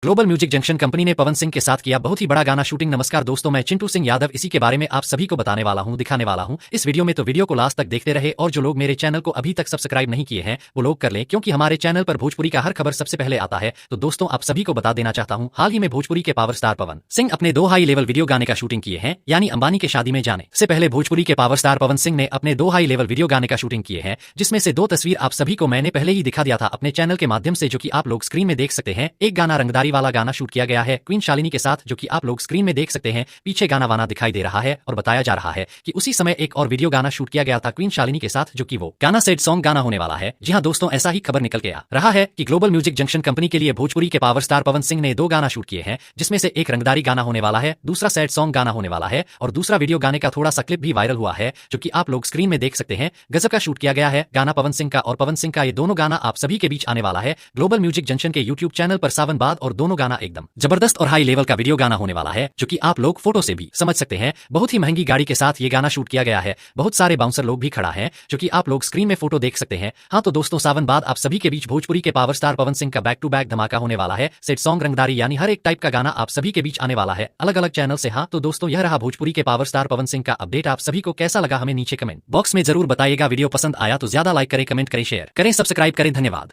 Global music junction company ने पवन सिंह के साथ किया बहुत ही बड़ा गाना शूटिंग। नमस्कार दोस्तों, मैं चिंटू सिंह यादव इसी के बारे में आप सभी को बताने वाला हूं, दिखाने वाला हूं इस वीडियो में। तो वीडियो को लास्ट तक देखते रहे और जो लोग मेरे चैनल को अभी तक सब्सक्राइब नहीं किए हैं वो लोग कर लें, क्योंकि हमारे चैनल पर भोजपुरी का हर खबर सबसे पहले आता है। तो दोस्तों आप सभी को बता देना चाहता हूं, हाल ही में भोजपुरी के पावर स्टार पवन सिंह अपने 2 हाई लेवल वीडियो गाने का शूटिंग किए हैं, यानी अंबानी के शादी में जाने से पहले भोजपुरी के पावर स्टार पवन सिंह ने अपने 2 हाई लेवल वीडियो गाने का शूटिंग किए हैं, जिसमें से 2 तस्वीर आप सभी को मैंने पहले ही दिखा दिया था अपने चैनल के माध्यम से, जो कि आप लोग स्क्रीन में देख सकते हैं। एक गाना रंगदारी वाला गाना शूट किया गया है क्वीन शालिनी के साथ, जो कि आप लोग स्क्रीन में देख सकते हैं। पीछे गाना वाना दिखाई दे रहा है और बताया जा रहा है कि उसी समय एक और वीडियो गाना शूट किया गया था क्वीन शालिनी के साथ, जो कि वो गाना सैड सॉन्ग गाना होने वाला है। जी हां दोस्तों, ऐसा ही खबर निकल के आ रहा है कि ग्लोबल म्यूजिक जंक्शन कंपनी के लिए भोजपुरी के पावर स्टार पवन सिंह ने 2 गाना शूट किए हैं, जिसमें से एक रंगदारी गाना होने वाला है, दूसरा सैड सॉन्ग गाना होने वाला है और दूसरा वीडियो गाने का थोड़ा सा क्लिप भी वायरल हुआ है, जो कि आप लोग स्क्रीन में देख सकते हैं। गजब का शूट किया गया है गाना पवन सिंह का, और पवन सिंह का ये दोनों गाना आप सभी के बीच आने वाला है ग्लोबल म्यूजिक जंक्शन के यूट्यूब चैनल पर सावन बाद, और दोनों गाना एकदम जबरदस्त और हाई लेवल का वीडियो गाना होने वाला है, जो कि आप लोग फोटो से भी समझ सकते हैं। बहुत ही महंगी गाड़ी के साथ ये गाना शूट किया गया है, बहुत सारे बाउंसर लोग भी खड़ा है, जो कि आप लोग स्क्रीन में फोटो देख सकते हैं। हाँ तो दोस्तों, सावन बाद आप सभी के बीच भोजपुरी के पावर स्टार पवन सिंह का बैक टू बैक धमाका होने वाला है। सेट सॉन्ग रंगदारी यानी हर एक टाइप का गाना आप सभी के बीच आने वाला है अलग अलग चैनल से। हाँ तो दोस्तों, यह रहा भोजपुरी के पावर स्टार पवन सिंह का अपडेट। आप सभी को कैसा लगा हमें नीचे कमेंट बॉक्स में जरूर बताइएगा। वीडियो पसंद आया तो ज्यादा लाइक करें, कमेंट करें, शेयर करें, सब्सक्राइब करें। धन्यवाद।